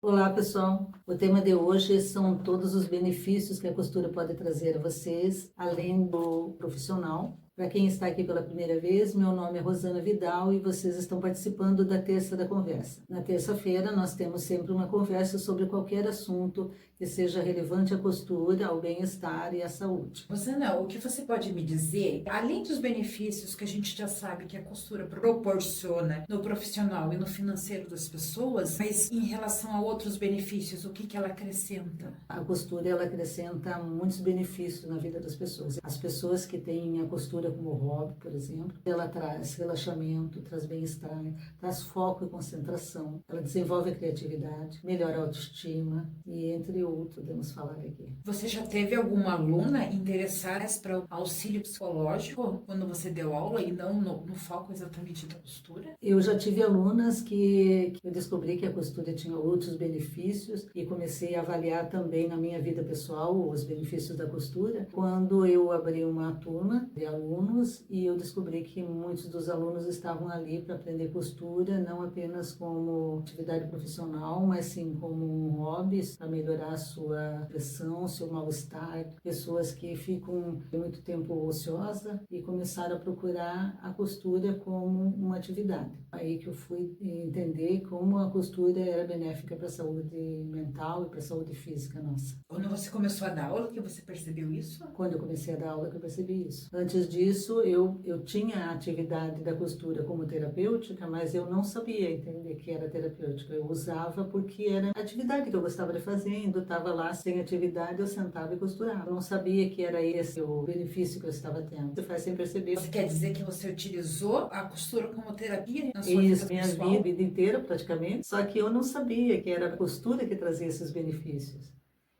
Olá, pessoal. O tema de hoje são todos os benefícios que a costura pode trazer a vocês, além do profissional. Para quem está aqui pela primeira vez, meu nome é Rosana Vidal e vocês estão participando da Terça da Conversa. Na terça-feira, nós temos sempre uma conversa sobre qualquer assunto que seja relevante à costura, ao bem-estar e à saúde. Rosana, o que você pode me dizer, além dos benefícios que a gente já sabe que a costura proporciona no profissional e no financeiro das pessoas, mas em relação a outros benefícios, o que ela acrescenta? A costura, ela acrescenta muitos benefícios na vida das pessoas. As pessoas que têm a costura como hobby, por exemplo, ela traz relaxamento, traz bem-estar, traz foco e concentração, ela desenvolve a criatividade, melhora a autoestima e entre outros, podemos falar aqui. Você já teve alguma aluna interessada para o auxílio psicológico quando você deu aula e não no foco exatamente da costura? Eu já tive alunas que eu descobri que a costura tinha outros benefícios e comecei a avaliar também na minha vida pessoal os benefícios da costura quando eu abri uma turma de alunos e eu descobri que muitos dos alunos estavam ali para aprender costura, não apenas como atividade profissional, mas sim como um hobby para melhorar a sua pressão, seu mal-estar. Pessoas que ficam muito tempo ociosa e começaram a procurar a costura como uma atividade. Aí que eu fui entender como a costura era benéfica para a saúde mental e para a saúde física nossa. Quando você começou a dar aula que você percebeu isso? Quando eu comecei a dar aula que eu percebi isso. Antes disso, eu tinha a atividade da costura como terapêutica, mas eu não sabia entender que era terapêutica. Eu usava porque era a atividade que eu gostava de fazendo, estava lá sem atividade, eu sentava e costurava. Eu não sabia que era esse o benefício que eu estava tendo. Você faz sem perceber. Você quer dizer que você utilizou a costura como terapia na sua Isso, vida minha pessoal? vida inteira praticamente, só que eu não sabia que era a costura que trazia esses benefícios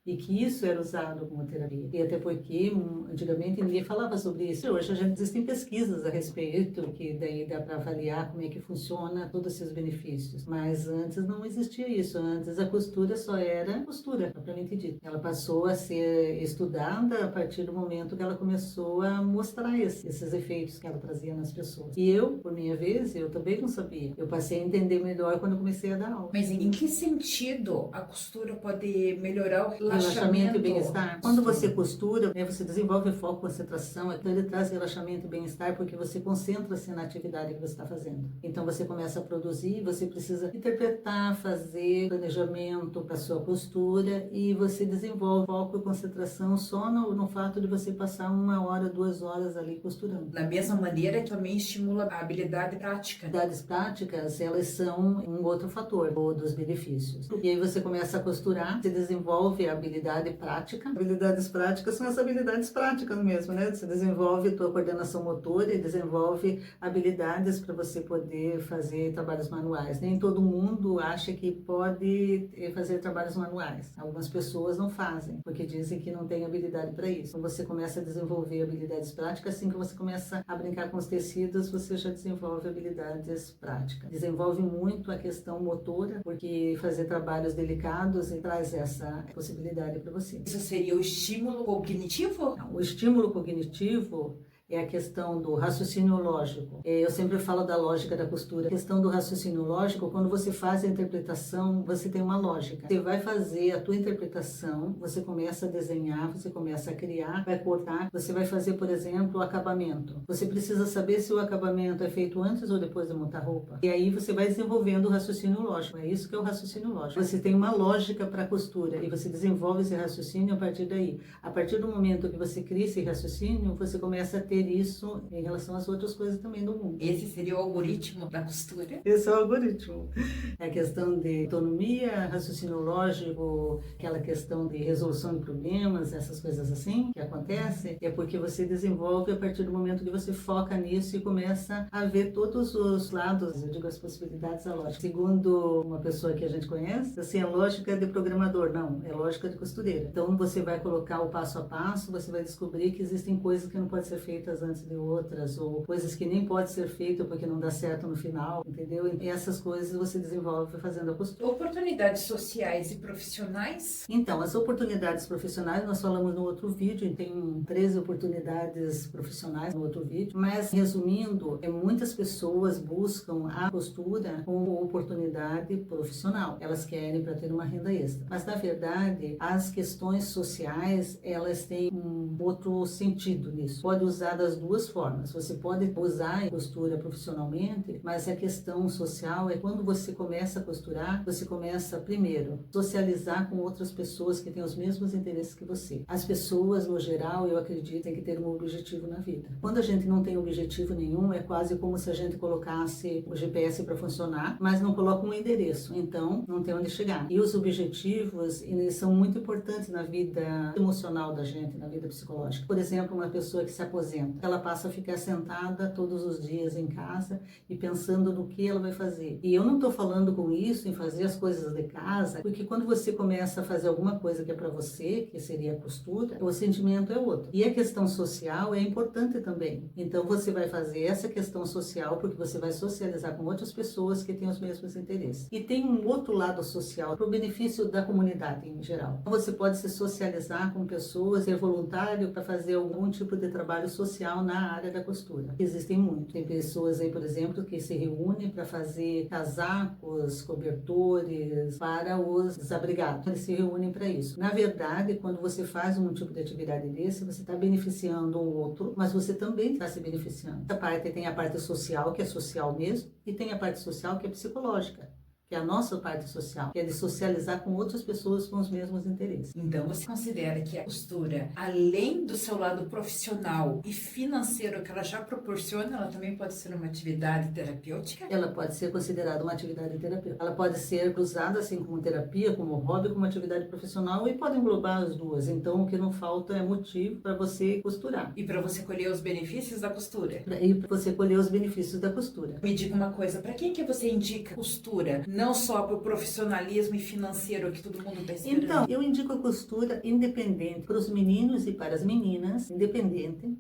e que isso era usado como terapia. E até porque antigamente ninguém falava sobre isso. Hoje já existem pesquisas a respeito, que daí dá para avaliar como é que funciona todos esses benefícios. Mas antes não existia isso. Antes a costura só era costura, propriamente dita. Ela passou a ser estudada a partir do momento que ela começou a mostrar esses efeitos que ela trazia nas pessoas. E eu, por minha vez, eu também não sabia. Eu passei a entender melhor quando eu comecei a dar aula. Mas em que sentido a costura pode melhorar o Relaxamento e relaxamento? bem-estar. Quando você costura, você desenvolve foco, concentração, então ele traz relaxamento e bem-estar porque você concentra-se na atividade que você está fazendo. Então você começa a produzir, você precisa interpretar, fazer planejamento para sua postura e você desenvolve foco e concentração só no fato de você passar 1 hora, 2 horas ali costurando. Da mesma maneira que também estimula a habilidade prática. Habilidades práticas, elas são um outro fator dos benefícios. E aí você começa a costurar, você desenvolve a habilidade prática. Habilidades práticas são as habilidades práticas mesmo, né? Você desenvolve a tua coordenação motora e desenvolve habilidades para você poder fazer trabalhos manuais. Nem todo mundo acha que pode fazer trabalhos manuais. Algumas pessoas não fazem, porque dizem que não tem habilidade para isso. Quando você começa a desenvolver habilidades práticas, assim que você começa a brincar com os tecidos, você já desenvolve habilidades práticas. Desenvolve muito a questão motora, porque fazer trabalhos delicados traz essa possibilidade para você. Isso seria o estímulo cognitivo? Não, o estímulo cognitivo é a questão do raciocínio lógico. Eu sempre falo da lógica da costura. A questão do raciocínio lógico, quando você faz a interpretação, você tem uma lógica. Você vai fazer a tua interpretação, você começa a desenhar, você começa a criar, vai cortar, você vai fazer, por exemplo, o acabamento. Você precisa saber se o acabamento é feito antes ou depois de montar roupa. E aí você vai desenvolvendo o raciocínio lógico. É isso que é o raciocínio lógico. Você tem uma lógica para a costura e você desenvolve esse raciocínio a partir daí. A partir do momento que você cria esse raciocínio, você começa a ter isso em relação às outras coisas também do mundo. Esse seria o algoritmo da costura? Esse é o algoritmo. É a questão de autonomia, raciocínio lógico, aquela questão de resolução de problemas, essas coisas assim que acontecem, é porque você desenvolve a partir do momento que você foca nisso e começa a ver todos os lados, eu digo as possibilidades da lógica. Segundo uma pessoa que a gente conhece, assim, a lógica de programador, não, é lógica de costureira. Então você vai colocar o passo a passo, você vai descobrir que existem coisas que não podem ser feitas feitas antes de outras, ou coisas que nem pode ser feita porque não dá certo no final, entendeu? E essas coisas você desenvolve fazendo a costura. Oportunidades sociais e profissionais? Então, as oportunidades profissionais, nós falamos no outro vídeo, tem 13 oportunidades profissionais no outro vídeo, mas resumindo, muitas pessoas buscam a costura como oportunidade profissional. Elas querem para ter uma renda extra. Mas, na verdade, as questões sociais, elas têm um outro sentido nisso. Pode usar das duas formas. Você pode usar a costura profissionalmente, mas a questão social é quando você começa a costurar, você começa, primeiro, socializar com outras pessoas que têm os mesmos interesses que você. As pessoas, no geral, eu acredito, têm que ter um objetivo na vida. Quando a gente não tem objetivo nenhum, é quase como se a gente colocasse o GPS para funcionar, mas não coloca um endereço, então não tem onde chegar. E os objetivos, eles são muito importantes na vida emocional da gente, na vida psicológica. Por exemplo, uma pessoa que se aposenta, ela passa a ficar sentada todos os dias em casa e pensando no que ela vai fazer. E eu não estou falando com isso em fazer as coisas de casa, porque quando você começa a fazer alguma coisa que é para você, que seria a costura, o sentimento é outro. E a questão social é importante também. Então você vai fazer essa questão social porque você vai socializar com outras pessoas que têm os mesmos interesses. E tem um outro lado social para o benefício da comunidade em geral. Então, você pode se socializar com pessoas, ser voluntário para fazer algum tipo de trabalho social na área da costura. Existem muito. Tem pessoas aí, por exemplo, que se reúnem para fazer casacos, cobertores para os desabrigados. Eles se reúnem para isso. Na verdade, quando você faz um tipo de atividade desse, você está beneficiando o outro, mas você também está se beneficiando. Essa parte tem a parte social, que é social mesmo, e tem a parte social, que é psicológica, que é a nossa parte social, que é de socializar com outras pessoas com os mesmos interesses. Então, você considera que a costura, além do seu lado profissional e financeiro que ela já proporciona, ela também pode ser uma atividade terapêutica? Ela pode ser considerada uma atividade terapêutica. Ela pode ser usada assim como terapia, como hobby, como atividade profissional e pode englobar as duas. Então, o que não falta é motivo para você costurar. E para você colher os benefícios da costura? E para você colher os benefícios da costura. Me diga uma coisa, para quem que você indica costura? Não só para o profissionalismo e financeiro que todo mundo está esperando. Então, eu indico a costura independente para os meninos e para as meninas, independente.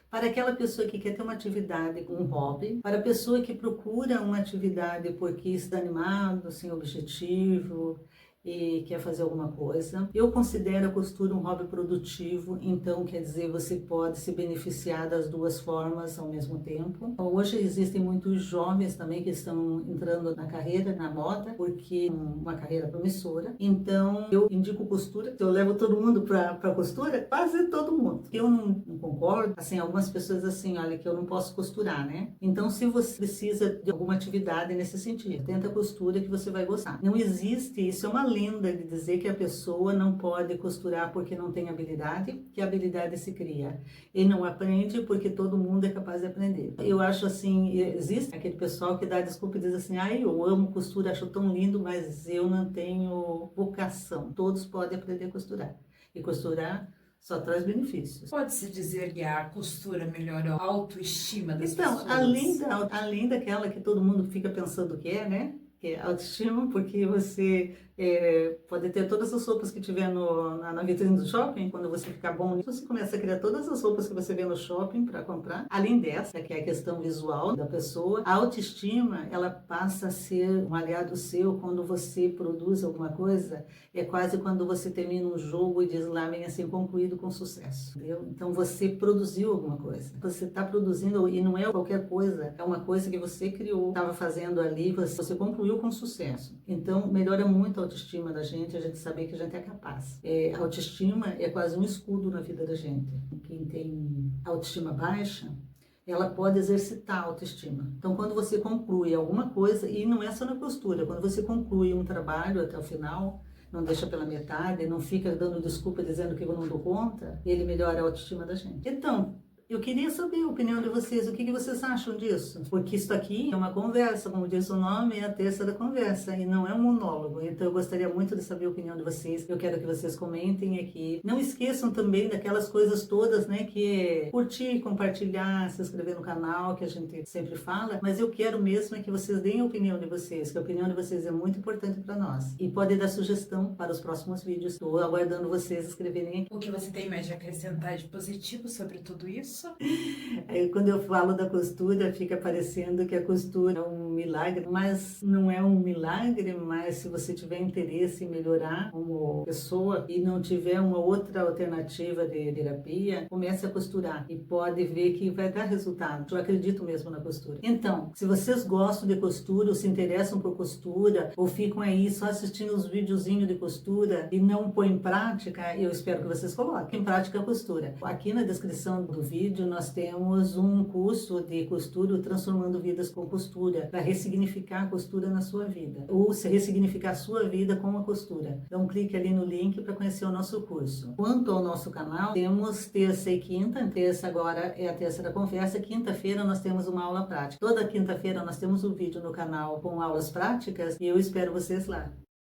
Para aquela pessoa que quer ter uma atividade com um hobby, para a pessoa que procura uma atividade porque está animado, sem objetivo e quer fazer alguma coisa. Eu considero a costura um hobby produtivo, então quer dizer, você pode se beneficiar das duas formas ao mesmo tempo. Hoje existem muitos jovens também que estão entrando na carreira, na moda, porque é uma carreira promissora. Então eu indico costura, eu levo todo mundo para costura, quase todo mundo. Eu não concordo, assim, algumas pessoas assim, olha, que eu não posso costurar, né? Então se você precisa de alguma atividade nesse sentido, tenta a costura que você vai gostar. Não existe, isso é uma lenda de dizer que a pessoa não pode costurar porque não tem habilidade, que a habilidade se cria. E não aprende porque todo mundo é capaz de aprender. Eu acho assim, existe aquele pessoal que dá desculpa e diz assim, ai, eu amo costura, acho tão lindo, mas eu não tenho vocação. Todos podem aprender a costurar. E costurar só traz benefícios. Pode-se dizer que a costura melhora a autoestima das pessoas? Então, além daquela que todo mundo fica pensando que é, né? Que é autoestima, porque você pode ter todas as roupas que tiver na vitrine do shopping, quando você ficar bom nisso, você começa a criar todas as roupas que você vê no shopping para comprar. Além dessa, que é a questão visual da pessoa, a autoestima, ela passa a ser um aliado seu quando você produz alguma coisa, é quase quando você termina um jogo e diz lá, vem assim, concluído com sucesso, entendeu? Então você produziu alguma coisa, você está produzindo, e não é qualquer coisa, é uma coisa que você criou, estava fazendo ali, você concluiu com sucesso. Então melhora muito a autoestima da gente, a gente saber que a gente é capaz. A autoestima é quase um escudo na vida da gente. Quem tem autoestima baixa, ela pode exercitar a autoestima. Então, quando você conclui alguma coisa, e não é só na costura, quando você conclui um trabalho até o final, não deixa pela metade, não fica dando desculpa dizendo que eu não dou conta, ele melhora a autoestima da gente. Então, eu queria saber a opinião de vocês, o que vocês acham disso? Porque isso aqui é uma conversa, como diz o nome, é a terça da conversa, e não é um monólogo. Então eu gostaria muito de saber a opinião de vocês, eu quero que vocês comentem aqui. Não esqueçam também daquelas coisas todas, né, que é curtir, compartilhar, se inscrever no canal, que a gente sempre fala, mas eu quero mesmo é que vocês deem a opinião de vocês, que a opinião de vocês é muito importante para nós. E pode dar sugestão para os próximos vídeos. Estou aguardando vocês escreverem. O que você tem mais de acrescentar de positivo sobre tudo isso? isso. Aí, quando eu falo da costura, fica parecendo que a costura é um milagre, mas não é um milagre, mas se você tiver interesse em melhorar como pessoa e não tiver uma outra alternativa de terapia, comece a costurar e pode ver que vai dar resultado. Eu acredito mesmo na costura. Então, se vocês gostam de costura ou se interessam por costura ou ficam aí só assistindo os videozinhos de costura e não põem em prática, eu espero que vocês coloquem em prática a costura. Aqui na descrição do vídeo nós temos um curso de costura, o Transformando Vidas com Costura, para ressignificar a costura na sua vida, ou se ressignificar a sua vida com a costura. Então clique ali no link para conhecer o nosso curso. Quanto ao nosso canal, temos terça e quinta. Terça agora é a terça da conversa, quinta-feira nós temos uma aula prática. Toda quinta-feira nós temos um vídeo no canal com aulas práticas e eu espero vocês lá.